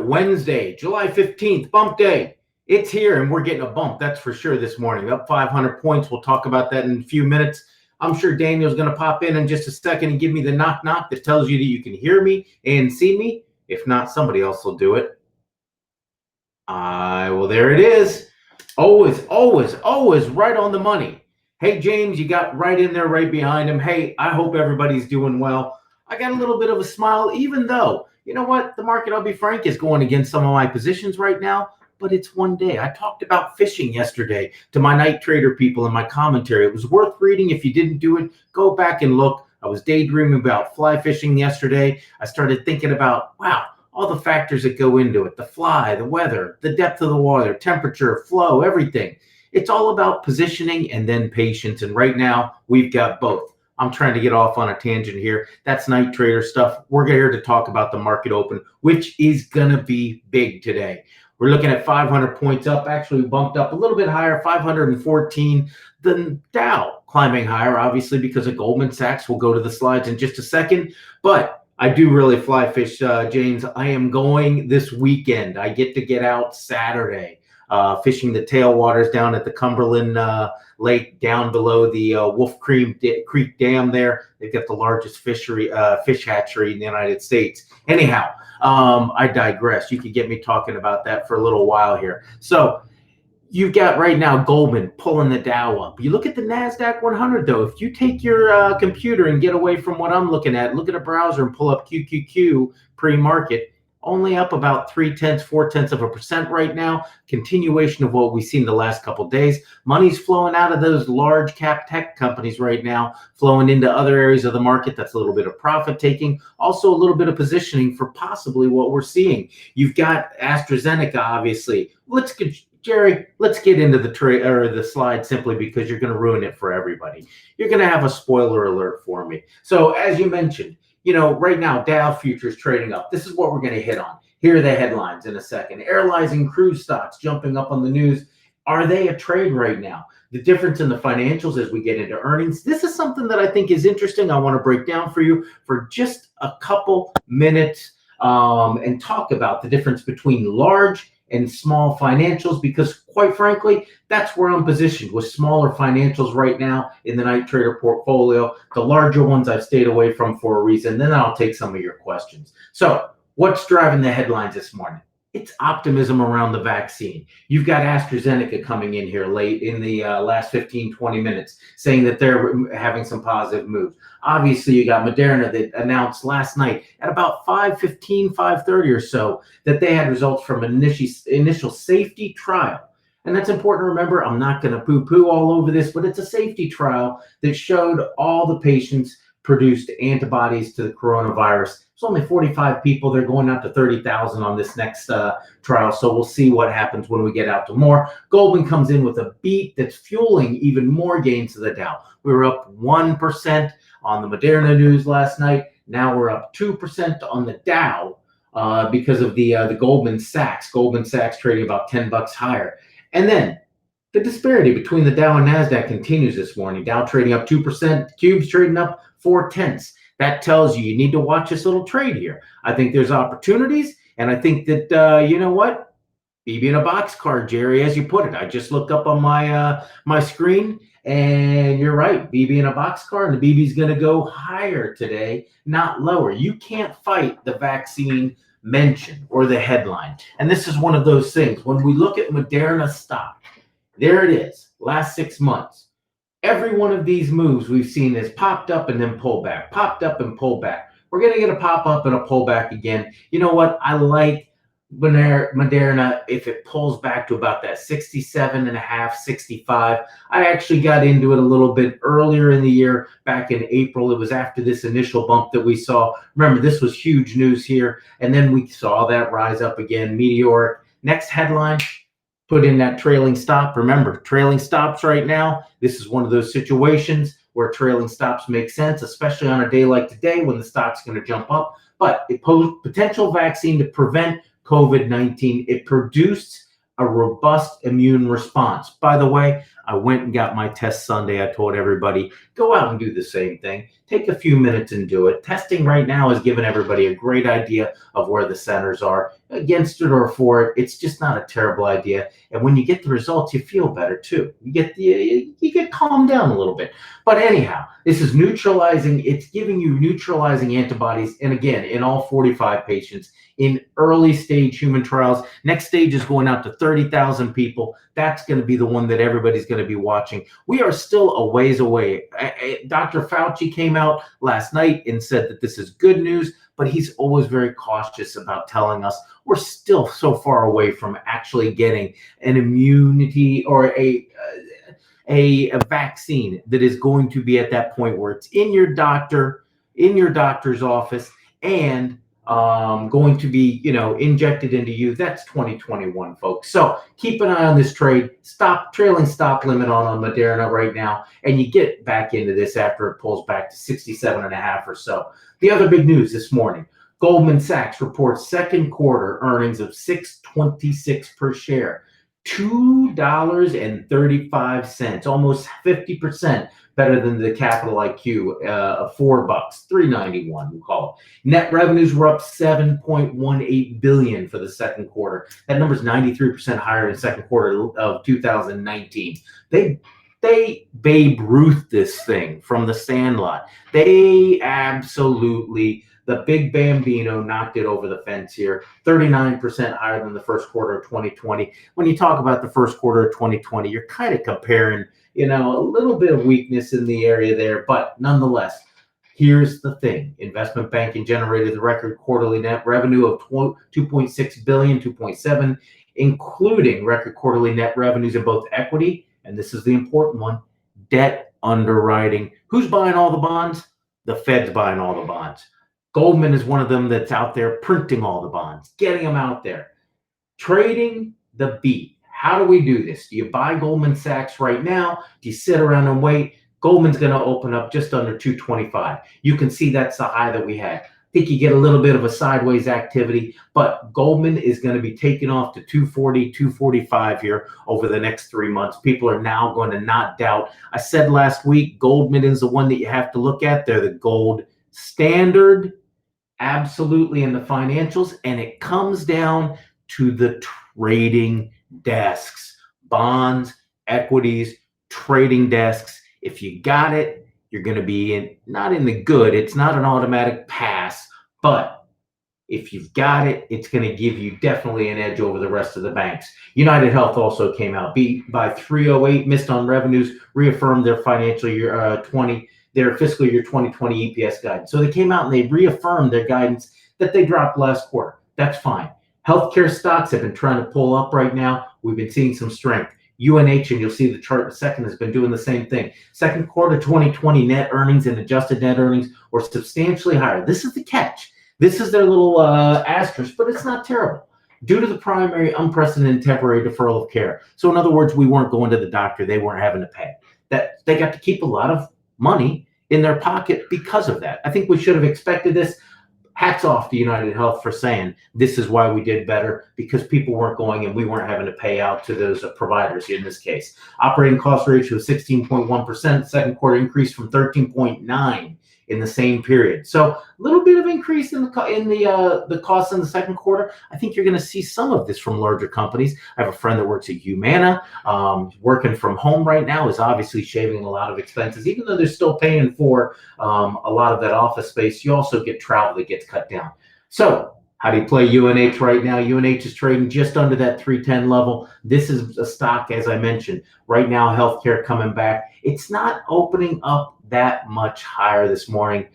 Wednesday, July 15th, bump day. It's here and we're getting a bump, that's for sure, this morning. Up 500 points. We'll talk about that in a few minutes. I'm sure Daniel's going to pop in just a second and give me the knock knock that tells you that you can hear me and see me. If not, somebody else will do it. Well, there it is. Always right on the money. Hey, James, you got right in there, right behind him. Hey, I hope everybody's doing well. I got a little bit of a smile, even though, you know what, the market, I'll be frank, is going against some of my positions right now, but it's one day. I talked about fishing yesterday to my night trader people in my commentary. It was worth reading. If you didn't do it, go back and look. I was daydreaming about fly fishing yesterday. I started thinking about, wow, all the factors that go into it, the fly, the weather, the depth of the water, temperature, flow, everything. It's all about positioning and then patience. And right now we've got both. I'm trying to get off on a tangent here. That's night trader stuff. We're here to talk about the market open, which is going to be big today. We're looking at 500 points up. Actually, we bumped up a little bit higher, 514. The Dow climbing higher, obviously, because of Goldman Sachs. We'll go to the slides in just a second. But I do really fly fish, James. I am going this weekend. I get out Saturday, fishing the tailwaters down at the Cumberland Lake, down below the Wolf Creek Dam there. They've got the largest fish hatchery in the United States. Anyhow, I digress. You could get me talking about that for a little while here. So you've got right now Goldman pulling the Dow up. You look at the NASDAQ 100, though. If you take your computer and get away from what I'm looking at, look at a browser and pull up QQQ pre-market, only up about 0.4% right now. Continuation of what we've seen the last couple of days. Money's flowing out of those large cap tech companies right now, flowing into other areas of the market. That's a little bit of profit taking, also a little bit of positioning for possibly what we're seeing. You've got AstraZeneca, obviously. Jerry, let's get into the slide simply because you're going to ruin it for everybody. You're going to have a spoiler alert for me. So as you mentioned, you know, right now, Dow futures trading up. This is what we're going to hit on. Here are the headlines in a second. Airlines and cruise stocks jumping up on the news. Are they a trade right now? The difference in the financials as we get into earnings. This is something that I think is interesting. I want to break down for you for just a couple minutes and talk about the difference between large and small financials, because quite frankly, that's where I'm positioned, with smaller financials right now in the night trader portfolio. The larger ones I've stayed away from for a reason. Then I'll take some of your questions. So what's driving the headlines this morning? It's optimism around the vaccine. You've got AstraZeneca coming in here late in the last 15, 20 minutes, saying that they're having some positive moves. Obviously, you got Moderna that announced last night at about 5:15, 5:30 or so that they had results from initial safety trial. And that's important to remember. I'm not going to poo-poo all over this, but it's a safety trial that showed all the patients produced antibodies to the coronavirus. It's only 45 people. They're going out to 30,000 on this next trial. So we'll see what happens when we get out to more. Goldman comes in with a beat that's fueling even more gains to the Dow. We were up 1% on the Moderna news last night. Now we're up 2% on the Dow because of the Goldman Sachs. Goldman Sachs trading about $10 higher. And then the disparity between the Dow and NASDAQ continues this morning. Dow trading up 2%, Cubes trading up 0.4. That tells you need to watch this little trade here. I think there's opportunities, and I think that, you know what? BB in a box card, Jerry, as you put it. I just looked up on my screen, and you're right. BB in a box card, and the BB's going to go higher today, not lower. You can't fight the vaccine mention or the headline. And this is one of those things. When we look at Moderna stock, there it is, last 6 months. Every one of these moves we've seen is popped up and then pulled back, popped up and pulled back. We're going to get a pop up and a pullback again. You know what? I like Moderna if it pulls back to about that 67.5, 65. I actually got into it a little bit earlier in the year, back in April. It was after this initial bump that we saw. Remember, this was huge news here. And then we saw that rise up again, meteoric. Next headline, put in that trailing stop. Remember, trailing stops right now. This is one of those situations where trailing stops make sense, especially on a day like today when the stock's going to jump up. But it posed potential vaccine to prevent COVID-19. It produced a robust immune response. By the way, I went and got my test Sunday. I told everybody, go out and do the same thing. Take a few minutes and do it. Testing right now has given everybody a great idea of where the centers are. against it or for it. It's just not a terrible idea. And when you get the results, you feel better too. You get calmed down a little bit. But anyhow, this is neutralizing. It's giving you neutralizing antibodies. And again, in all 45 patients in early stage human trials. Next stage is going out to 30,000 people. That's going to be the one that everybody's going to be watching. We are still a ways away. Dr. Fauci came out last night and said that this is good news, but he's always very cautious about telling us we're still so far away from actually getting an immunity or a vaccine that is going to be at that point where it's in your doctor's office and going to be, injected into you. That's 2021, folks. So keep an eye on this trade. Trailing stop limit on Moderna right now, and you get back into this after it pulls back to 67.5 or so. The other big news this morning: Goldman Sachs reports second quarter earnings of $6.26 per share, $2.35, almost 50% better than the Capital IQ of $4, $3.91 we'll call it. Net revenues were up $7.18 billion for the second quarter. That number is 93% higher than the second quarter of 2019. They Babe Ruth this thing from the Sandlot. They absolutely, the big Bambino knocked it over the fence here. 39% higher than the first quarter of 2020. When you talk about the first quarter of 2020, you're kind of comparing, a little bit of weakness in the area there, but nonetheless, here's the thing. Investment banking generated the record quarterly net revenue of $2.6 billion, 2.7, including record quarterly net revenues in both equity, and this is the important one, debt underwriting. Who's buying all the bonds? The Fed's buying all the bonds. Goldman is one of them that's out there printing all the bonds, getting them out there. Trading the beat. How do we do this? Do you buy Goldman Sachs right now? Do you sit around and wait? Goldman's going to open up just under 225. You can see that's the high that we had. I think you get a little bit of a sideways activity, but Goldman is going to be taking off to 240, 245 here over the next 3 months. People are now going to not doubt. I said last week, Goldman is the one that you have to look at. They're the gold standard, absolutely, in the financials, and it comes down to the trading desks, bonds, equities, trading desks. If you got it, you're going to be not in the good. It's not an automatic pass, but if you've got it, it's going to give you definitely an edge over the rest of the banks. United Health also came out, beat by 308, missed on revenues, reaffirmed their fiscal year 2020 EPS guidance. So they came out and they reaffirmed their guidance that they dropped last quarter. That's fine. Healthcare stocks have been trying to pull up right now. We've been seeing some strength. UNH, and you'll see the chart in a second, has been doing the same thing. Second quarter 2020 net earnings and adjusted net earnings were substantially higher. This is the catch. This is their little asterisk, but it's not terrible. Due to the primary unprecedented temporary deferral of care. So in other words, we weren't going to the doctor. They weren't having to pay. That they got to keep a lot of money in their pocket because of that. I think we should have expected this. Hats off to United Health for saying this is why we did better, because people weren't going and we weren't having to pay out to those providers in this case. Operating cost ratio of 16.1%, second quarter increase from 13.9 in the same period. So a little bit of increase in the costs in the second quarter. I think you're going to see some of this from larger companies. I have a friend that works at Humana, working from home right now, is obviously shaving a lot of expenses, even though they're still paying for a lot of that office space. You also get travel that gets cut down. So how do you play UNH right now? UNH is trading just under that 310 level. This is a stock, as I mentioned, right now, healthcare coming back. It's not opening up that much higher this morning.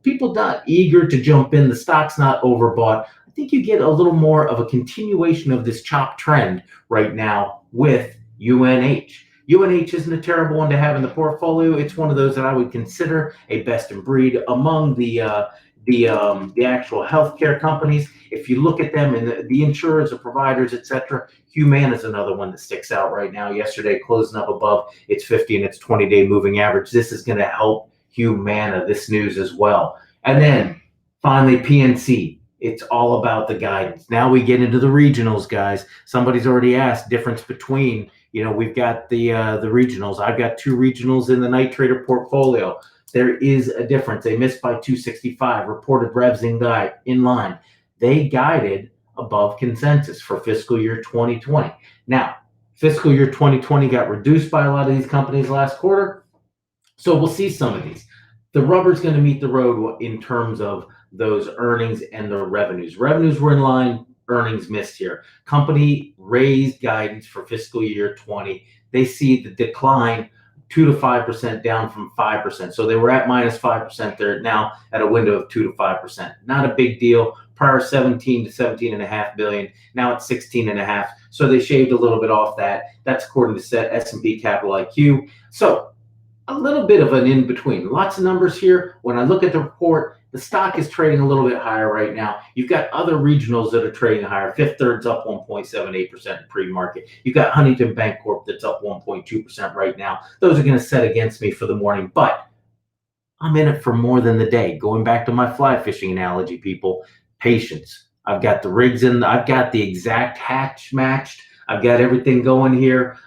People not eager to jump in. The stock's not overbought. I think you get a little more of a continuation of this chop trend right now with UNH. UNH isn't a terrible one to have in the portfolio. It's one of those that I would consider a best in breed among the actual healthcare companies. If you look at them and the insurers, the providers, etc., Humana is another one that sticks out right now. Yesterday, closing up above its 50 and its 20-day moving average. This is going to help Humana, this news as well. And then finally, PNC. It's all about the guidance. Now we get into the regionals, guys. Somebody's already asked difference between, we've got the regionals. I've got two regionals in the night trader portfolio. There is a difference. They missed by 265, reported revs in line. They guided above consensus for fiscal year 2020. Now, fiscal year 2020 got reduced by a lot of these companies last quarter, so we'll see some of these. The rubber's going to meet the road in terms of those earnings and the revenues. Revenues were in line, earnings missed here. Company raised guidance for fiscal year 20. They see the decline 2 to 5% down from 5%. So they were at minus 5%. They're now at a window of 2 to 5%. Not a big deal. Prior 17 to 17.5 billion. Now it's 16.5. So they shaved a little bit off that. That's according to S&P Capital IQ. So a little bit of an in-between. Lots of numbers here. When I look at the report, the stock is trading a little bit higher right now. You've got other regionals that are trading higher. Fifth Third's up 1.78% in pre-market. You've got Huntington Bancorp that's up 1.2% right now. Those are going to set against me for the morning, but I'm in it for more than the day. Going back to my fly fishing analogy, people, patience. I've got the rigs in. I've got the exact hatch matched. I've got everything going here,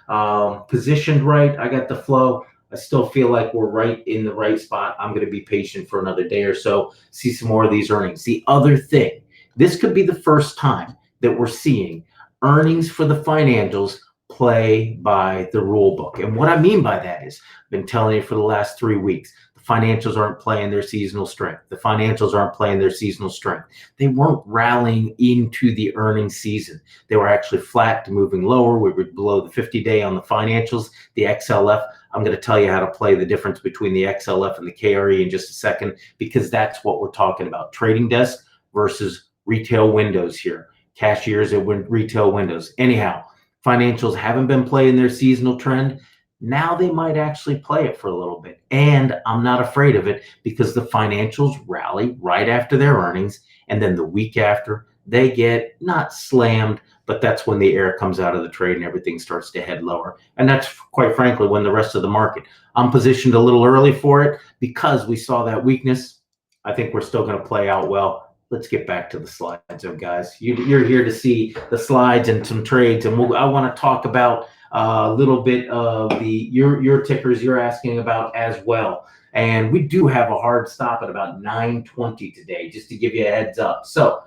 positioned right. I got the flow. I still feel like we're right in the right spot. I'm going to be patient for another day or so, see some more of these earnings. The other thing, this could be the first time that we're seeing earnings for the financials play by the rule book. And what I mean by that is, I've been telling you for the last 3 weeks, the financials aren't playing their seasonal strength. The financials aren't playing their seasonal strength. They weren't rallying into the earnings season. They were actually flat to moving lower. We were below the 50-day on the financials, the XLF. I'm going to tell you how to play the difference between the XLF and the KRE in just a second, because that's what we're talking about. Trading desk versus retail windows here. Cashiers at retail windows. Anyhow, financials haven't been playing their seasonal trend. Now they might actually play it for a little bit. And I'm not afraid of it because the financials rally right after their earnings. And then the week after, they get not slammed, but that's when the air comes out of the trade and everything starts to head lower. And that's, quite frankly, when the rest of the market. I'm positioned a little early for it because we saw that weakness. I think we're still going to play out well. Let's get back to the slides, guys. You're here to see the slides and some trades, and I want to talk about a little bit of your tickers you're asking about as well. And we do have a hard stop at about 9:20 today, just to give you a heads up. So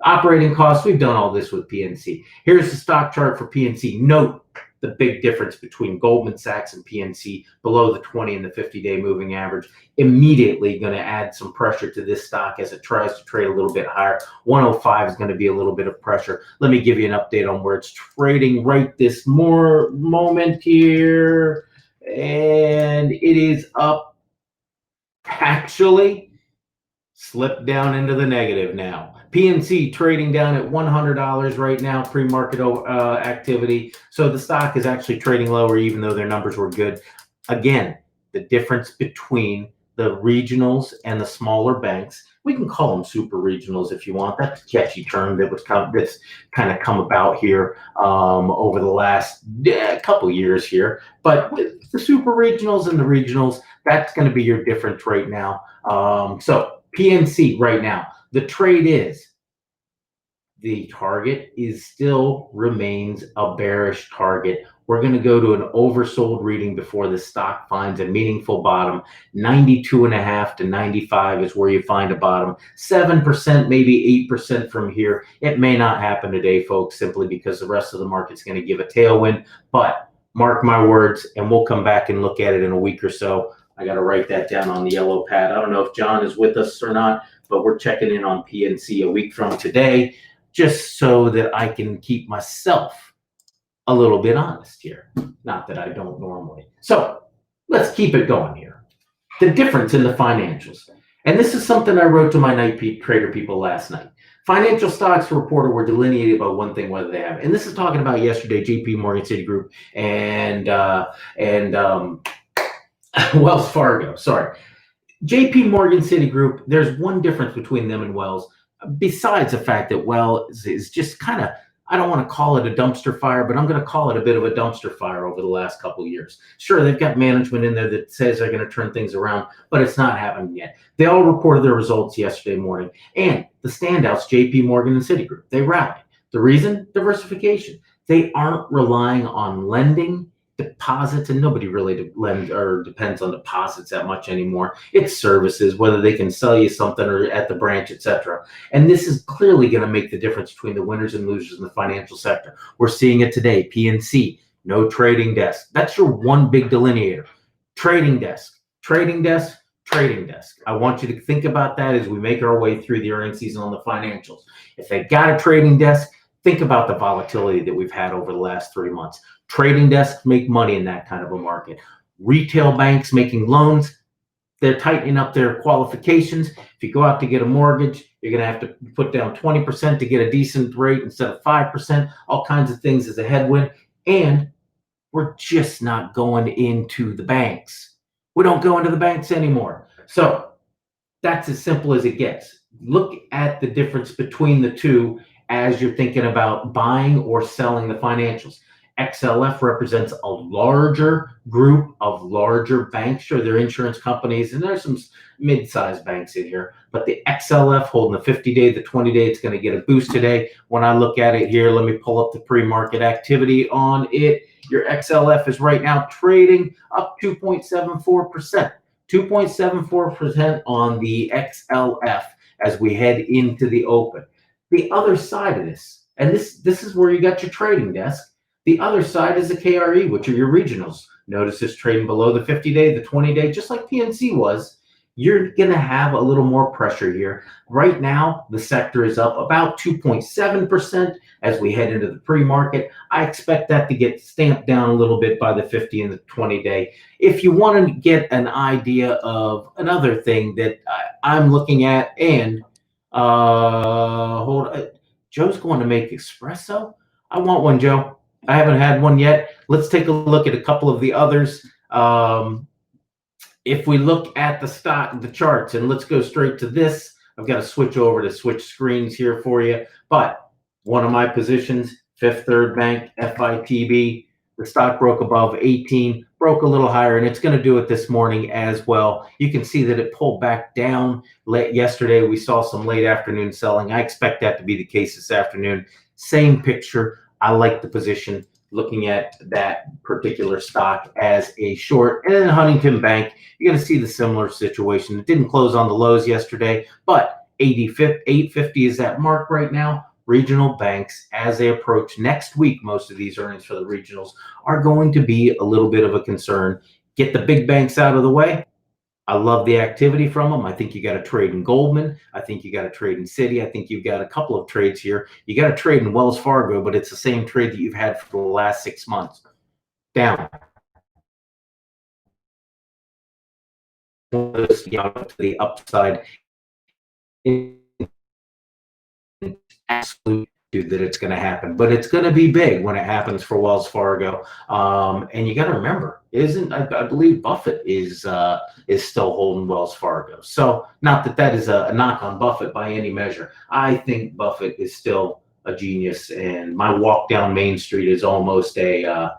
operating costs, we've done all this with PNC. Here's the stock chart for PNC. Note the big difference between Goldman Sachs and PNC below the 20 and the 50-day moving average. Immediately going to add some pressure to this stock as it tries to trade a little bit higher. 105 is going to be a little bit of pressure. Let me give you an update on where it's trading right this moment here. And it is up, actually slipped down into the negative now. PNC trading down at $100 right now, pre-market activity. So the stock is actually trading lower, even though their numbers were good. Again, the difference between the regionals and the smaller banks, we can call them super regionals if you want. That's a catchy term that's kind of come about here over the last couple years here. But the super regionals and the regionals, that's going to be your difference right now. So PNC right now, the trade is, the target still remains a bearish target. We're going to go to an oversold reading before the stock finds a meaningful bottom. 92.5 to 95 is where you find a bottom. 7%, maybe 8% from here. It may not happen today, folks, simply because the rest of the market's going to give a tailwind. But mark my words, and we'll come back and look at it in a week or so. I got to write that down on the yellow pad. I don't know if John is with us or not, but we're checking in on PNC a week from today, just so that I can keep myself a little bit honest here. Not that I don't normally. So let's keep it going here. The difference in the financials. And this is something I wrote to my night trader people last night. Financial stocks reported were delineated by one thing, whether they have. And this is talking about yesterday, JP Morgan, Citigroup, and Wells Fargo. Sorry. JP Morgan, Citigroup, there's one difference between them and Wells, besides the fact that Wells is just kind of, I don't want to call it a dumpster fire, but I'm going to call it a bit of a dumpster fire over the last couple of years. Sure, they've got management in there that says they're going to turn things around, but it's not happening yet. They all reported their results yesterday morning, and the standouts, JP Morgan and Citigroup, they rallied. The reason? Diversification. They aren't relying on lending deposits, and nobody really lends or depends on deposits that much anymore. It's services, whether they can sell you something or at the branch, etc. And this is clearly going to make the difference between the winners and losers in the financial sector. We're seeing it today. PNC, no trading desk. That's your one big delineator. Trading desk, trading desk, trading desk. I want you to think about that as we make our way through the earnings season on the financials. If they got a trading desk, think about the volatility that we've had over the last 3 months. Trading desks make money in that kind of a market. Retail banks making loans, they're tightening up their qualifications. If you go out to get a mortgage, you're going to have to put down 20% to get a decent rate instead of 5%. All kinds of things as a headwind. And we're just not going into the banks. We don't go into the banks anymore. So that's as simple as it gets. Look at the difference between the two as you're thinking about buying or selling the financials. XLF represents a larger group of larger banks. Sure, they're insurance companies, and there's some mid-sized banks in here. But the XLF holding the 50-day, the 20-day, it's going to get a boost today. When I look at it here, let me pull up the pre-market activity on it. Your XLF is right now trading up 2.74%. 2.74% on the XLF as we head into the open. The other side of this, and this is where you got your trading desk. The other side is the KRE, which are your regionals. Notice it's trading below the 50-day, the 20-day, just like PNC was. You're going to have a little more pressure here. Right now, the sector is up about 2.7% as we head into the pre-market. I expect that to get stamped down a little bit by the 50 and the 20-day. If you want to get an idea of another thing that I'm looking at, and hold on, Joe's going to make espresso. I want one, Joe. I haven't had one yet. Let's take a look at a couple of the others. If we look at the charts, and let's go straight to this. I've got to switch over to switch screens here for you. But one of my positions, Fifth Third Bank, FITB, the stock broke above 18, broke a little higher, and it's going to do it this morning as well. You can see that it pulled back down late yesterday. We saw some late afternoon selling. I expect that to be the case this afternoon. Same picture. I like the position looking at that particular stock as a short. And then Huntington Bank, you're going to see the similar situation. It didn't close on the lows yesterday, but 850 is that mark right now. Regional banks, as they approach next week, most of these earnings for the regionals are going to be a little bit of a concern. Get the big banks out of the way. I love the activity from them. I think you got to trade in Goldman. I think you got to trade in Citi. I think you've got a couple of trades here. You got to trade in Wells Fargo, but it's the same trade that you've had for the last 6 months. Down. To the upside. Absolute that it's going to happen, but it's going to be big when it happens for Wells Fargo. And you got to remember, I believe Buffett is still holding Wells Fargo. So not that is a knock on Buffett by any measure. I think Buffett is still a genius, and my walk down Main Street is almost a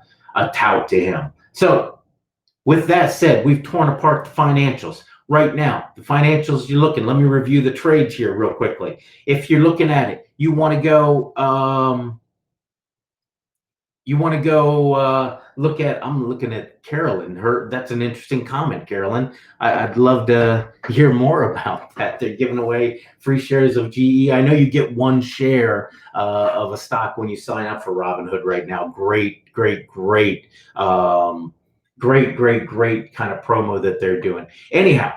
tout to him. So with that said, we've torn apart the financials. Right now, the financials you're looking, let me review the trades here real quickly. If you're looking at it, you want to go look at, I'm looking at Carolyn. That's an interesting comment, Carolyn. I'd love to hear more about that. They're giving away free shares of GE. I know you get one share of a stock when you sign up for Robinhood right now. Great kind of promo that they're doing. Anyhow,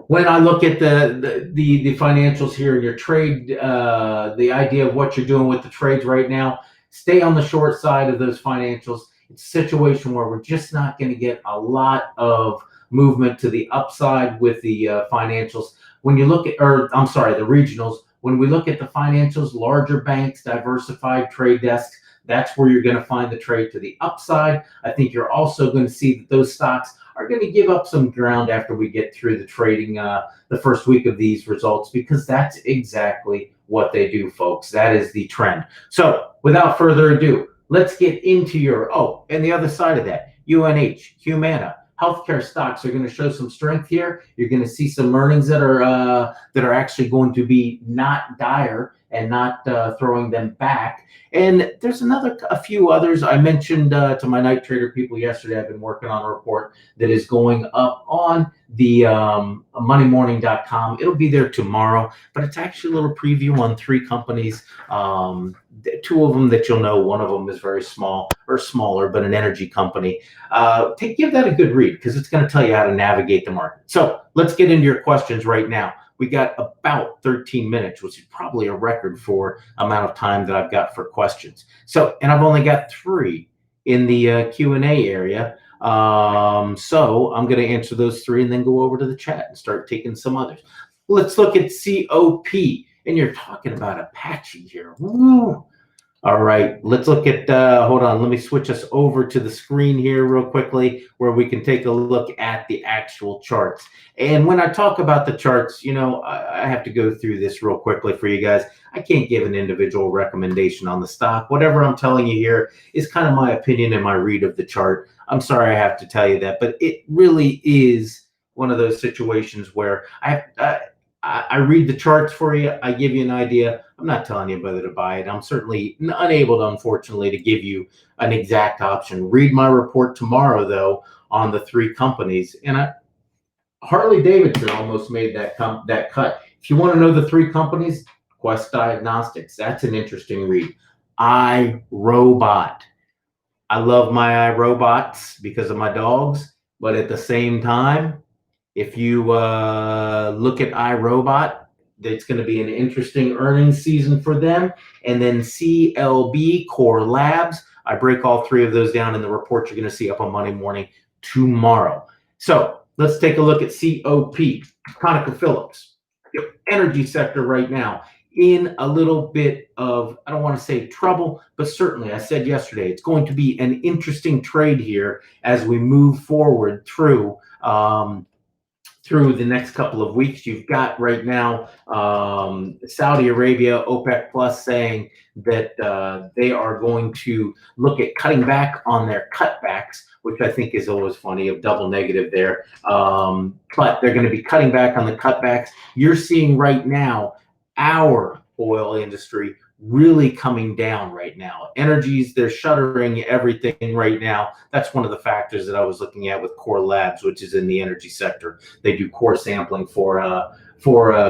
when I look at the financials here, your trade, the idea of what you're doing with the trades right now, stay on the short side of those financials. It's a situation where we're just not going to get a lot of movement to the upside with the financials. When you look at, the regionals, when we look at the financials, larger banks, diversified trade desks, that's where you're going to find the trade to the upside. I think you're also going to see that those stocks are going to give up some ground after we get through the trading the first week of these results, because that's exactly what they do, folks. That is the trend. So without further ado, let's get into and the other side of that, UNH, Humana, healthcare stocks are going to show some strength here. You're going to see some earnings that are actually going to be not dire and not throwing them back. And there's a few others. I mentioned to my night trader people yesterday, I've been working on a report that is going up on the moneymorning.com. It'll be there tomorrow, but it's actually a little preview on 3 companies. 2 of them that you'll know. One of them is very small or smaller, but an energy company. Give that a good read because it's going to tell you how to navigate the market. So let's get into your questions right now. We got about 13 minutes, which is probably a record for amount of time that I've got for questions. So, and I've only got 3 in the Q&A area. So I'm going to answer those 3 and then go over to the chat and start taking some others. Let's look at COP. And you're talking about Apache here. Woo. All right, let's look at, hold on, let me switch us over to the screen here real quickly where we can take a look at the actual charts. And when I talk about the charts, you know, I have to go through this real quickly for you guys. I can't give an individual recommendation on the stock. Whatever I'm telling you here is kind of my opinion and my read of the chart. I'm sorry I have to tell you that, but it really is one of those situations where I read the charts for you. I give you an idea. I'm not telling you whether to buy it. I'm certainly unable to, unfortunately, to give you an exact option. Read my report tomorrow, though, on the 3 companies. And Harley Davidson almost made that cut. If you want to know the 3 companies, Quest Diagnostics. That's an interesting read. iRobot. I love my iRobots because of my dogs, but at the same time, if you look at iRobot, it's going to be an interesting earnings season for them. And then CLB, Core Labs, I break all 3 of those down in the report you're going to see up on Monday morning tomorrow. So let's take a look at COP, ConocoPhillips, energy sector right now in a little bit of, I don't want to say trouble, but certainly I said yesterday, it's going to be an interesting trade here as we move forward through the next couple of weeks. You've got right now Saudi Arabia, OPEC Plus saying that they are going to look at cutting back on their cutbacks, which I think is always funny, of double negative there. But they're going to be cutting back on the cutbacks. You're seeing right now our oil industry really coming down right now. Energies, they're shuttering everything right now. That's one of the factors that I was looking at with Core Labs, which is in the energy sector. They do core sampling for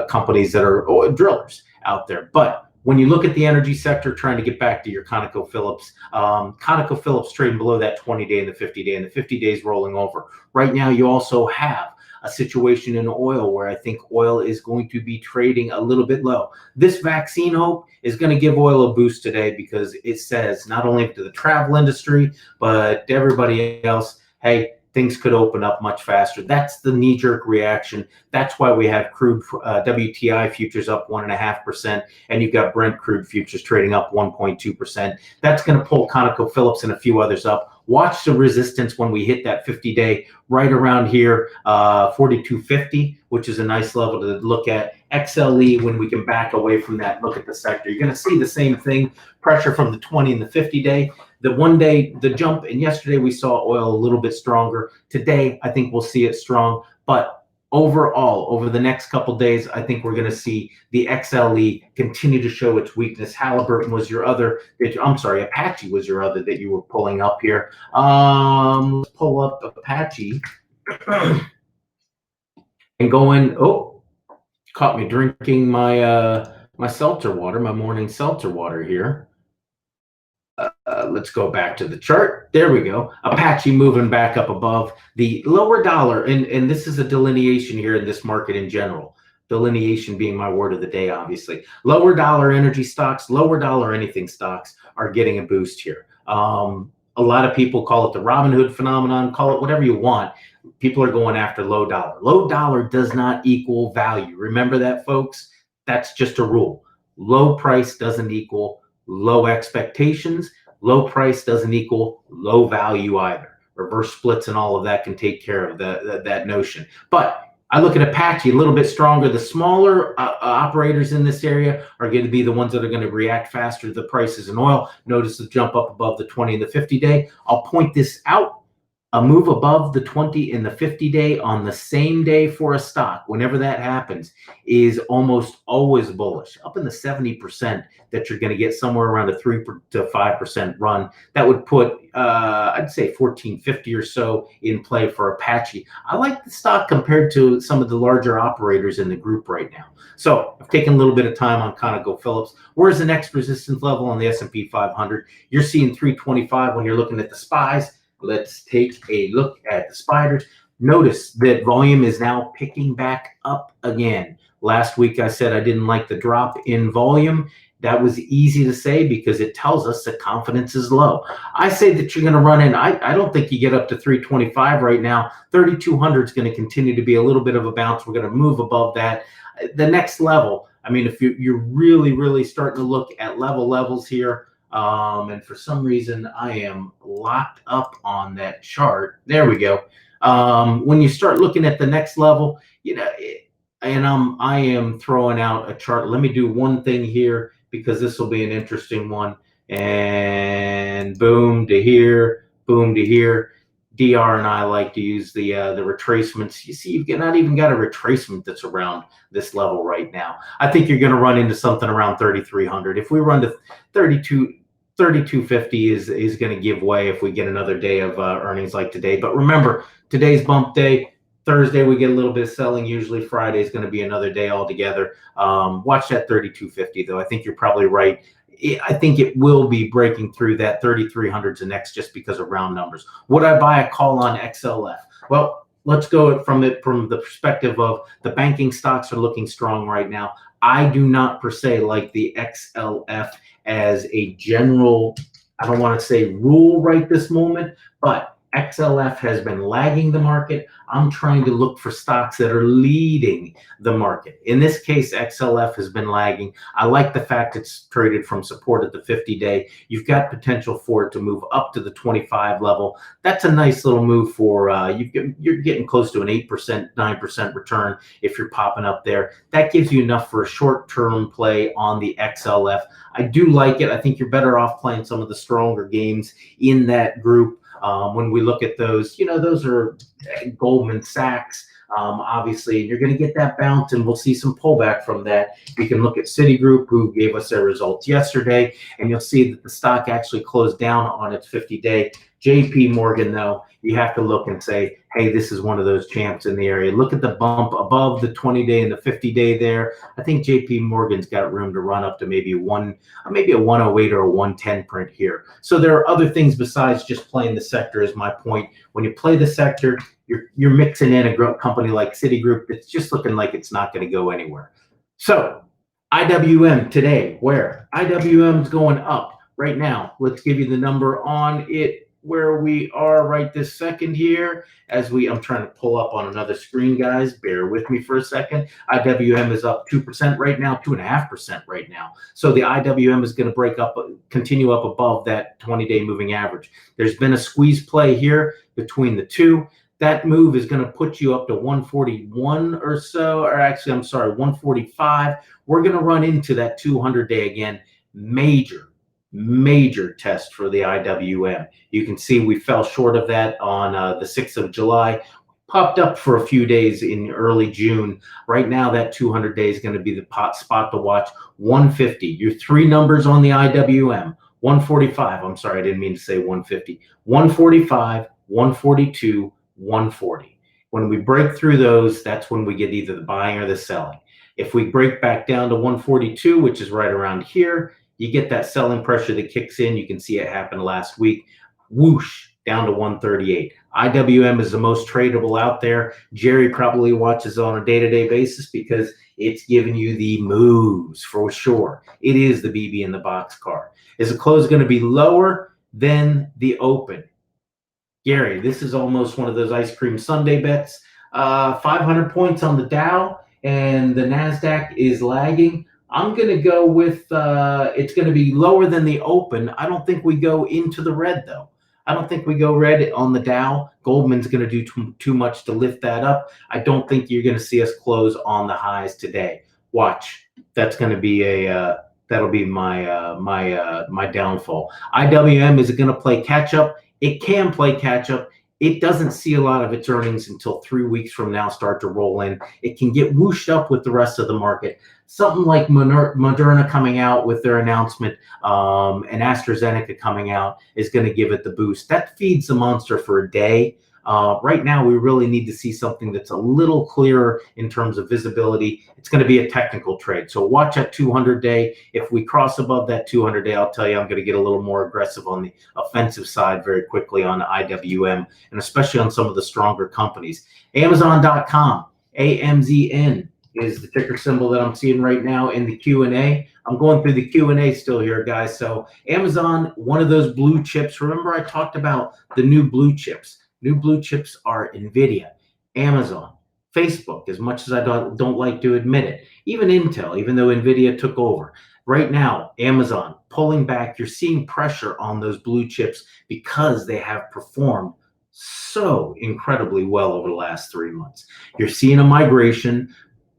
companies that are drillers out there. But when you look at the energy sector, trying to get back to your ConocoPhillips, ConocoPhillips trading below that 20-day and the 50-day, and the 50 days rolling over. Right now, you also have a situation in oil where I think oil is going to be trading a little bit low. This vaccine hope is going to give oil a boost today because it says not only to the travel industry, but to everybody else, hey, things could open up much faster. That's the knee-jerk reaction. That's why we have crude WTI futures up 1.5%, and you've got Brent crude futures trading up 1.2%. That's going to pull ConocoPhillips and a few others up. Watch the resistance when we hit that 50-day right around here, 42.50, which is a nice level to look at. XLE, when we can back away from that, look at the sector. You're going to see the same thing, pressure from the 20 and the 50-day. The 1 day, the jump, and yesterday we saw oil a little bit stronger. Today, I think we'll see it strong. But overall, over the next couple days, I think we're going to see the XLE continue to show its weakness. Halliburton was your other, Apache was your other that you were pulling up here. Let's pull up Apache and go in. Oh, caught me drinking my my seltzer water, my morning seltzer water here. Let's go back to the chart. There we go. Apache moving back up above the lower dollar. And this is a delineation here in this market in general. Delineation being my word of the day, obviously. Lower dollar energy stocks, lower dollar anything stocks are getting a boost here. A lot of people call it the Robin Hood phenomenon, call it whatever you want. People are going after low dollar. Low dollar does not equal value. Remember that, folks? That's just a rule. Low price doesn't equal low expectations. Low price doesn't equal low value either. Reverse splits and all of that can take care of that notion. But I look at Apache a little bit stronger. The smaller operators in this area are going to be the ones that are going to react faster to the prices in oil. Notice the jump up above the 20 and the 50-day. I'll point this out. A move above the 20 and the 50-day on the same day for a stock, whenever that happens, is almost always bullish. Up in the 70% that you're going to get somewhere around a 3 to 5% run. That would put, I'd say 1450 or so in play for Apache. I like the stock compared to some of the larger operators in the group right now. So I've taken a little bit of time on ConocoPhillips. Where's the next resistance level on the S&P 500? You're seeing 325 when you're looking at the SPYs. Let's take a look at the spiders. Notice that volume is now picking back up again. Last week I said I didn't like the drop in volume. That was easy to say because it tells us that confidence is low. I say that you're going to run in. I don't think you get up to 325 right now. 3,200 is going to continue to be a little bit of a bounce. We're going to move above that. The next level, I mean, if you're really, really starting to look at levels here, and for some reason I am locked up on that chart. There we go. When you start looking at the next level, and I am throwing out a chart. Let me do one thing here because this will be an interesting one. And boom to here, boom to here. DR and I like to use the retracements. You see, you've not even got a retracement that's around this level right now. I think you're going to run into something around 3,300. If we run to 3,250 is going to give way if we get another day of earnings like today. But remember, today's bump day. Thursday we get a little bit of selling. Usually Friday is going to be another day altogether. Watch that 3,250 though. I think you're probably right. I think it will be breaking through that 3,300 to next just because of round numbers. Would I buy a call on XLF? Well, let's go from the perspective of the banking stocks are looking strong right now. I do not per se like the XLF as a general, I don't want to say rule right this moment, but XLF has been lagging the market. I'm trying to look for stocks that are leading the market. In this case, XLF has been lagging. I like the fact it's traded from support at the 50-day. You've got potential for it to move up to the 25 level. That's a nice little move for, you're getting close to an 8%, 9% return if you're popping up there. That gives you enough for a short-term play on the XLF. I do like it. I think you're better off playing some of the stronger games in that group. When we look at those, those are Goldman Sachs, obviously. You're going to get that bounce, and we'll see some pullback from that. We can look at Citigroup, who gave us their results yesterday, and you'll see that the stock actually closed down on its 50-day. JP Morgan, though, you have to look and say, hey, this is one of those champs in the area. Look at the bump above the 20-day and the 50-day there. I think JP Morgan's got room to run up to maybe a 108 or a 110 print here. So there are other things besides just playing the sector is my point. When you play the sector, you're mixing in a company like Citigroup that's just looking like it's not going to go anywhere. So IWM today, where? IWM's going up right now. Let's give you the number on it where we are right this second here. I'm trying to pull up on another screen, guys. Bear with me for a second. IWM is up 2% right now, 2.5% right now. So the IWM is going to continue up above that 20-day moving average. There's been a squeeze play here between the two. That move is going to put you up to 141 or so, or actually, I'm sorry, 145. We're going to run into that 200-day again. Major test for the IWM. You can see we fell short of that on the 6th of July, popped up for a few days in early June. Right now, that 200-day is going to be the spot to watch. 150, your three numbers on the IWM. 145, I'm sorry, I didn't mean to say 150. 145, 142, 140. When we break through those, that's when we get either the buying or the selling. If we break back down to 142, which is right around here, you get that selling pressure that kicks in. You can see it happen last week. Whoosh, down to 138. IWM is the most tradable out there. Jerry probably watches on a day-to-day basis because it's giving you the moves for sure. It is the BB in the box car. Is the close going to be lower than the open? Gary, this is almost one of those ice cream sundae bets. 500 points on the Dow, and the NASDAQ is lagging. I'm going to go with it's going to be lower than the open. I don't think we go into the red, though. I don't think we go red on the Dow. Goldman's going to do too much to lift that up. I don't think you're going to see us close on the highs today. Watch. That's going to be that'll be my my downfall. IWM, is it going to play catch up? It can play catch up it doesn't see a lot of its earnings until 3 weeks from now start to roll in. It can get whooshed up with the rest of the market. Something like Moderna coming out with their announcement and AstraZeneca coming out is going to give it the boost. That feeds the monster for a day. Right now, we really need to see something that's a little clearer in terms of visibility. It's going to be a technical trade. So watch that 200-day. If we cross above that 200-day, I'll tell you I'm going to get a little more aggressive on the offensive side very quickly on IWM, and especially on some of the stronger companies. Amazon.com, AMZN is the ticker symbol that I'm seeing right now in the Q&A. I'm going through the Q&A still here, guys. So Amazon, one of those blue chips. Remember I talked about the new blue chips. New blue chips are NVIDIA, Amazon, Facebook, as much as I don't like to admit it. Even Intel, even though NVIDIA took over. Right now, Amazon pulling back. You're seeing pressure on those blue chips because they have performed so incredibly well over the last 3 months. You're seeing a migration.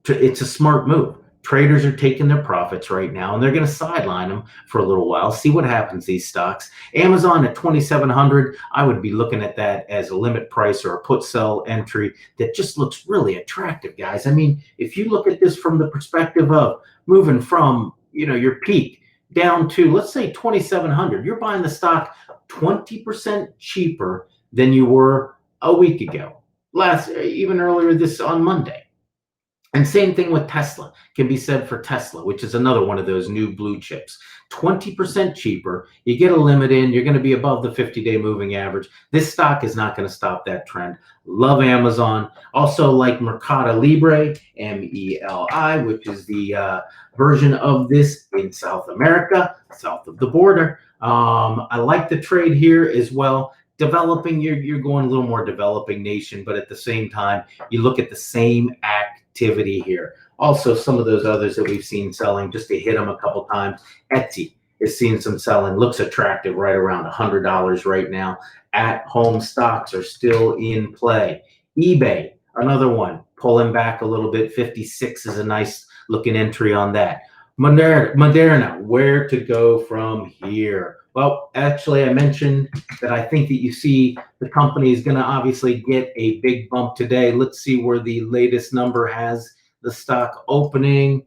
It's a smart move. Traders are taking their profits right now, and they're going to sideline them for a little while, see what happens, these stocks. Amazon at 2,700, I would be looking at that as a limit price or a put sell entry that just looks really attractive, guys. I mean, if you look at this from the perspective of moving from, your peak down to, let's say, 2,700, you're buying the stock 20% cheaper than you were a week ago, even earlier on Monday. And same thing with Tesla can be said for Tesla, which is another one of those new blue chips. 20% cheaper. You get a limit in, you're going to be above the 50-day moving average. This stock is not going to stop that trend. Love Amazon. Also like Mercado Libre, MELI, which is the version of this in South America, south of the border. I like the trade here as well. Developing, you're going a little more developing nation, but at the same time, you look at the same activity here. Also, some of those others that we've seen selling, just to hit them a couple times. Etsy is seeing some selling, looks attractive right around $100 right now. At-home stocks are still in play. eBay, another one, pulling back a little bit. 56 is a nice looking entry on that. Moderna, where to go from here? Well, actually, I mentioned that I think that you see the company is going to obviously get a big bump today. Let's see where the latest number has the stock opening.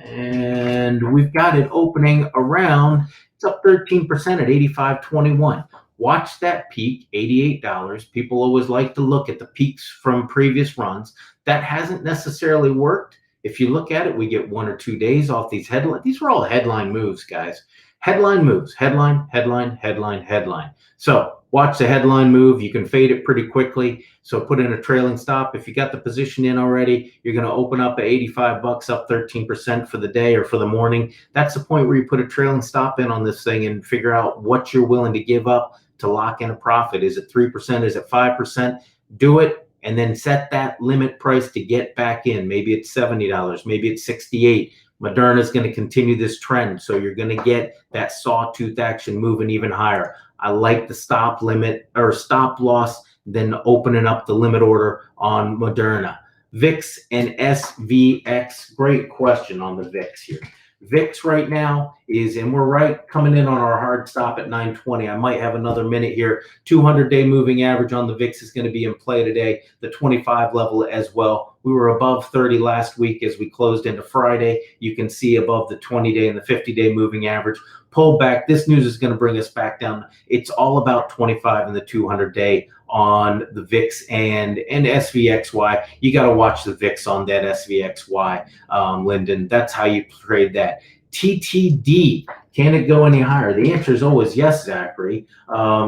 And we've got it opening around, it's up 13% at 85.21. Watch that peak, $88. People always like to look at the peaks from previous runs. That hasn't necessarily worked. If you look at it, we get 1 or 2 days off these headlines. These were all headline moves, guys. Headline moves, headline, headline, headline, headline. So watch the headline move. You can fade it pretty quickly. So put in a trailing stop. If you got the position in already, you're going to open up at 85 bucks, up 13% for the day or for the morning. That's the point where you put a trailing stop in on this thing and figure out what you're willing to give up to lock in a profit. Is it 3%? Is it 5%? Do it. And then set that limit price to get back in. Maybe it's $70, maybe it's $68. Moderna is going to continue this trend, so you're going to get that sawtooth action moving even higher. I like the stop limit or stop loss, then opening up the limit order on Moderna. VIX and SVX, great question on the VIX here. VIX right now is, and we're right coming in on our hard stop at 920. I might have another minute here. 200-day moving average on the VIX is going to be in play today. The 25 level as well. We were above 30 last week as we closed into Friday. You can see above the 20-day and the 50-day moving average. Pull back. This news is going to bring us back down. It's all about 25 and the 200-day on the VIX and SVXY. You got to watch the VIX on that SVXY, Lyndon. That's how you trade that. TTD, can it go any higher? The answer is always yes, Zachary.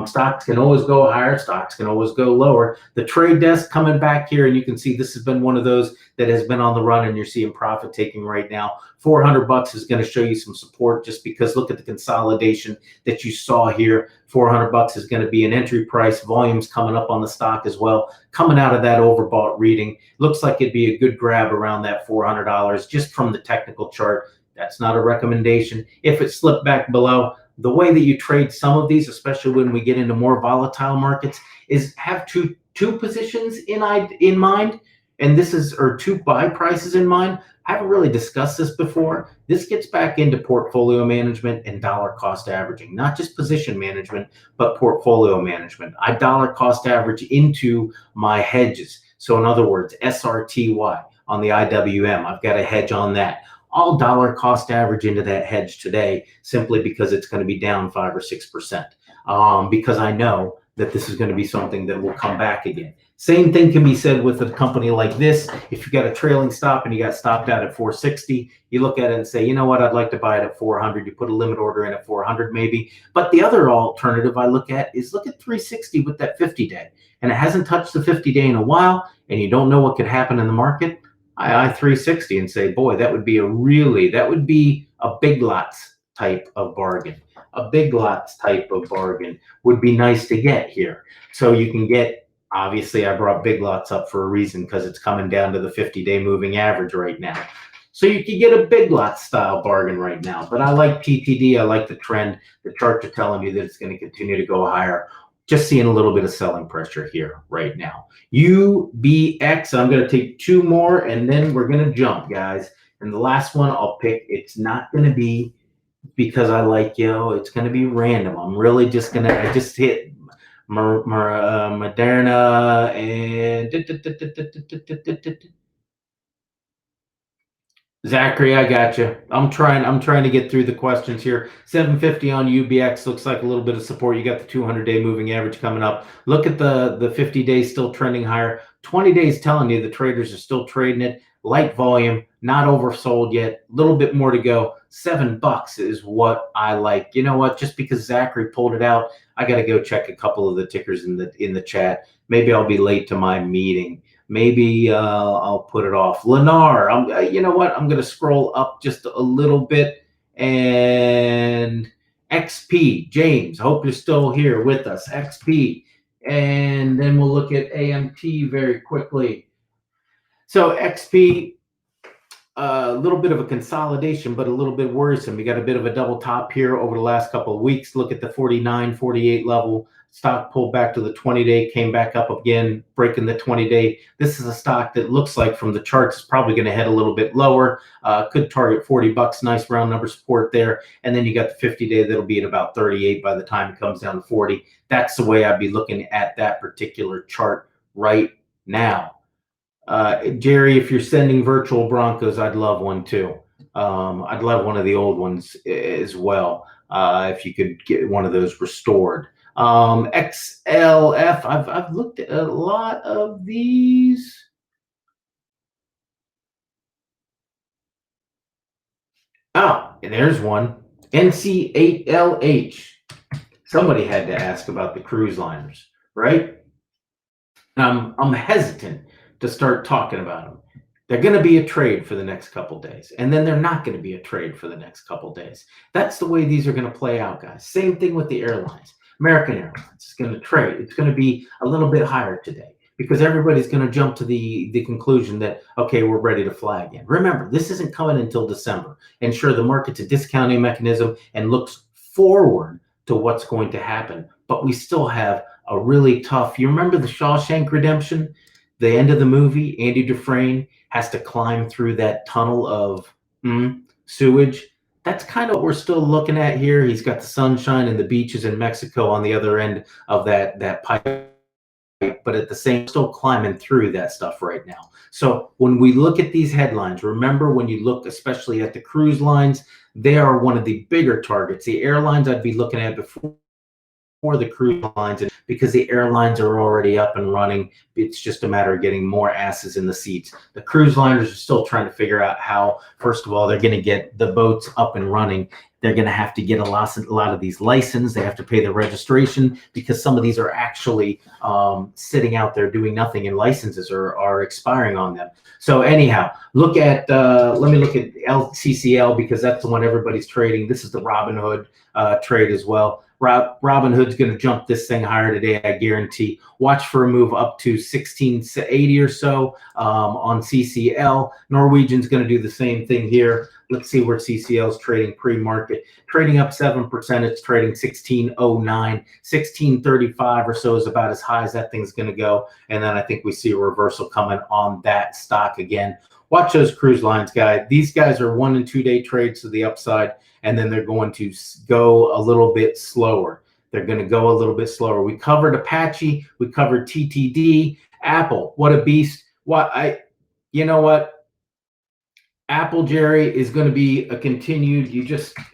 Stocks can always go higher. Stocks can always go lower. The trade desk coming back here, and you can see this has been one of those that has been on the run, and you're seeing profit taking right now. 400 bucks is going to show you some support just because look at the consolidation that you saw here. 400 bucks is going to be an entry price. Volumes coming up on the stock as well. Coming out of that overbought reading, looks like it'd be a good grab around that $400 just from the technical chart. That's not a recommendation. If it slipped back below, the way that you trade some of these, especially when we get into more volatile markets, is have two positions in mind. and this is, or two buy prices in mind. I haven't really discussed this before. This gets back into portfolio management and dollar cost averaging, not just position management, but portfolio management. I dollar cost average into my hedges. So in other words, SRTY on the IWM, I've got a hedge on that. I'll dollar cost average into that hedge today simply because it's going to be down 5 or 6%. Because I know that this is going to be something that will come back again. Same thing can be said with a company like this. If you got a trailing stop and you got stopped out at 460, you look at it and say, you know what, I'd like to buy it at 400. You put a limit order in at 400 maybe. But the other alternative I look at is look at 360 with that 50-day. And it hasn't touched the 50-day in a while, and you don't know what could happen in the market. I 360 and say, boy, that would be a big lots type of bargain. A big lots type of bargain would be nice to get here. So you can get, obviously I brought big lots up for a reason because it's coming down to the 50-day moving average right now. So you can get a big lot style bargain right now. But I like TTD. I like the trend. The charts are telling you that it's going to continue to go higher. Just seeing a little bit of selling pressure here right now. UBX, I'm going to take two more and then we're going to jump, guys. And the last one I'll pick, it's not going to be because I like you, it's going to be random. I'm really just going to, I just hit Moderna and Zachary, I got you. I'm trying to get through the questions here. 750 on UBX looks like a little bit of support. You got the 200-day moving average coming up. Look at the 50 days still trending higher. 20 days telling you the traders are still trading it. Light volume, not oversold yet. A little bit more to go. $7 is what I like. You know what? Just because Zachary pulled it out, I got to go check a couple of the tickers in the chat. Maybe I'll be late to my meeting. Maybe I'll put it off. Lennar, you know what? I'm going to scroll up just a little bit. And XP, James, hope you're still here with us. XP. And then we'll look at AMT very quickly. So XP, a little bit of a consolidation, but a little bit worrisome. We got a bit of a double top here over the last couple of weeks. Look at the 49, 48 level. Stock pulled back to the 20-day, came back up again, breaking the 20-day. This is a stock that looks like from the charts is probably going to head a little bit lower. Could target $40, nice round number support there. And then you got the 50-day that'll be at about 38 by the time it comes down to 40. That's the way I'd be looking at that particular chart right now. Jerry, if you're sending virtual Broncos, I'd love one too. I'd love one of the old ones as well. If you could get one of those restored. XLF, I've looked at a lot of these. Oh, and there's one. NC8LH. Somebody had to ask about the cruise liners, right? I'm hesitant to start talking about them. They're going to be a trade for the next couple days, and then they're not going to be a trade for the next couple days. That's the way these are going to play out, guys. Same thing with the airlines. American Airlines is going to trade. It's going to be a little bit higher today because everybody's going to jump to the conclusion that, okay, we're ready to fly again. Remember, this isn't coming until December. And sure, the market's a discounting mechanism and looks forward to what's going to happen, but we still have a really tough, you remember the Shawshank Redemption? The end of the movie, Andy Dufresne has to climb through that tunnel of sewage. That's kind of what we're still looking at here. He's got the sunshine and the beaches in Mexico on the other end of that pipe, but at the same, still climbing through that stuff right now. So when we look at these headlines, remember when you look especially at the cruise lines, they are one of the bigger targets. The airlines I'd be looking at before the cruise lines, and because the airlines are already up and running, it's just a matter of getting more asses in the seats. The cruise liners are still trying to figure out how, first of all, they're going to get the boats up and running. They're going to have to get a lot of these licensed. They have to pay the registration because some of these are actually sitting out there doing nothing, and licenses are expiring on them. So anyhow, look at let me look at LCCL because that's the one everybody's trading. This is the Robinhood trade as well. Robinhood's going to jump this thing higher today, I guarantee. Watch for a move up to 1680 or so on CCL. Norwegian's going to do the same thing here. Let's see where CCL is trading pre-market. Trading up 7%. It's trading 1609, 1635 or so is about as high as that thing's going to go. And then I think we see a reversal coming on that stock again. Watch those cruise lines, guys. These guys are 1 and 2 day trades to the upside, and then they're going to go a little bit slower. They're going to go a little bit slower. We covered Apache. We covered TTD. Apple, what a beast. You know what? Apple, Jerry, is going to be a continued,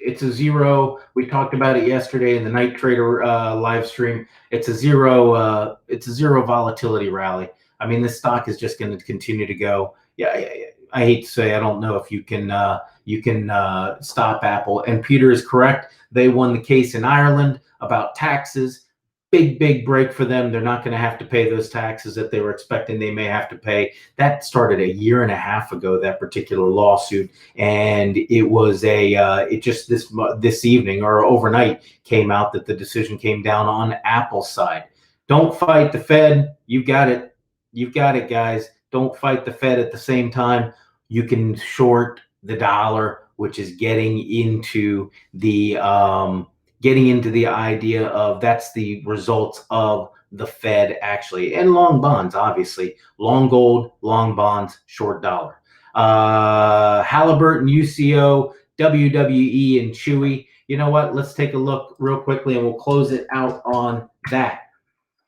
it's a zero. We talked about it yesterday in the Night Trader live stream. It's a zero volatility rally. I mean, this stock is just going to continue to go. Yeah, I hate to say, I don't know if you can stop Apple. And Peter is correct. They won the case in Ireland about taxes. Big break for them. They're not going to have to pay those taxes that they were expecting they may have to pay. That started a year and a half ago, that particular lawsuit, and it was it just this evening or overnight came out that the decision came down on Apple's side. Don't fight the Fed. You've got it, guys. Don't fight the Fed at the same time. You can short the dollar, which is getting into the idea of that's the results of the Fed actually, and long bonds, obviously, long gold, long bonds, short dollar. Halliburton, UCO, WWE, and Chewy. You know what? Let's take a look real quickly, and we'll close it out on that.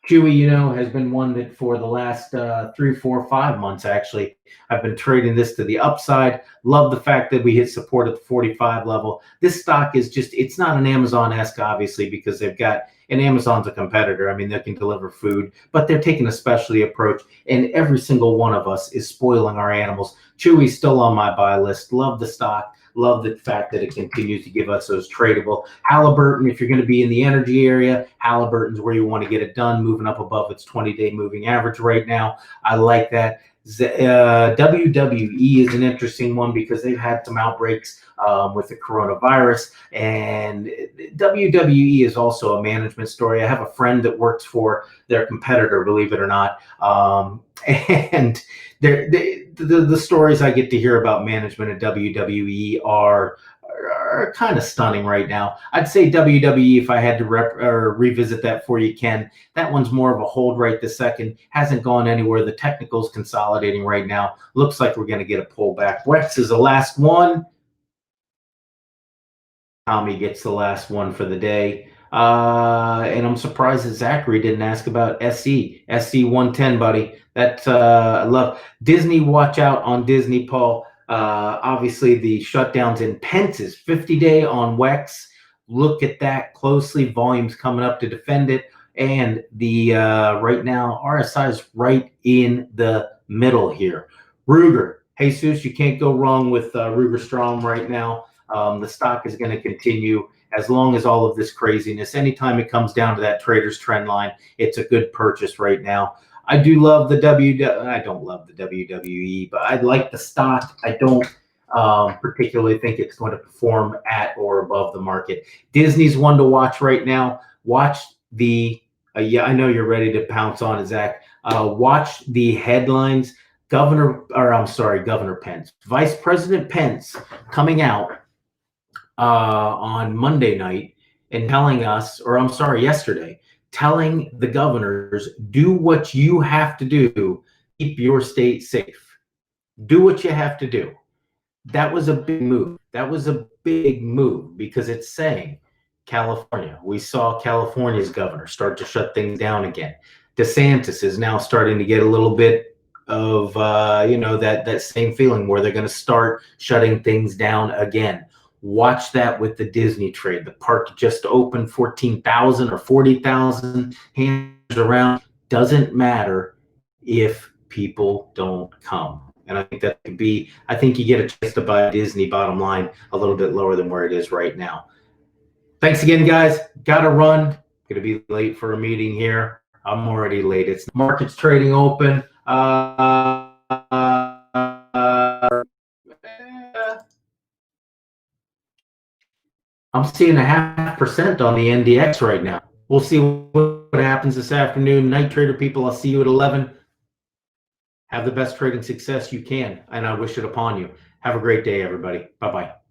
Chewy, has been one that for the last 3, 4, 5 months, actually, I've been trading this to the upside. Love the fact that we hit support at the 45 level. This stock is it's not an Amazon-esque, obviously, because they've got, and Amazon's a competitor. I mean, they can deliver food, but they're taking a specialty approach, and every single one of us is spoiling our animals. Chewy's still on my buy list. Love the stock. Love the fact that it continues to give us those tradable. Halliburton, if you're going to be in the energy area, Halliburton's where you want to get it done, moving up above its 20-day moving average right now. I like that. WWE is an interesting one because they've had some outbreaks with the coronavirus, and WWE is also a management story. I have a friend that works for their competitor, believe it or not, and the stories I get to hear about management at WWE are kind of stunning right now. I'd say WWE, if I had to revisit that for you, Ken, that one's more of a hold right this second. Hasn't gone anywhere. The technical's consolidating right now. Looks like we're going to get a pullback. Wex is the last one. Tommy gets the last one for the day. And I'm surprised that Zachary didn't ask about SC 110, buddy. That's I love Disney. Watch out on Disney, Paul. Obviously, the shutdowns in Pence's 50-day on Wex. Look at that closely. Volumes coming up to defend it. And the right now, RSI is right in the middle here. Ruger. Jesus, you can't go wrong with Ruger Strom right now. The stock is going to continue as long as all of this craziness. Anytime it comes down to that trader's trend line, it's a good purchase right now. I do love the I don't love the WWE, but I like the stock. I don't particularly think it's going to perform at or above the market. Disney's one to watch right now. Watch the I know you're ready to pounce on it, Zach. Watch the headlines. Governor Pence, Vice President Pence coming out on Monday night and yesterday, telling the governors, do what you have to do, keep your state safe. Do what you have to do. That was a big move. Because it's saying California. We saw California's governor start to shut things down again. DeSantis is now starting to get a little bit of that same feeling where they're going to start shutting things down again. Watch that with the Disney trade. The park just opened, 14,000 or 40,000 hands around. Doesn't matter if people don't come. And I think that could be, I think you get a chance to buy Disney, bottom line, a little bit lower than where it is right now. Thanks again, guys. Got to run. Going to be late for a meeting here. I'm already late. It's the market's trading open. I'm I'm seeing 0.5% on the NDX right now. We'll see what happens this afternoon. Night trader people, I'll see you at 11. Have the best trading success you can, and I wish it upon you. Have a great day, everybody. Bye-bye.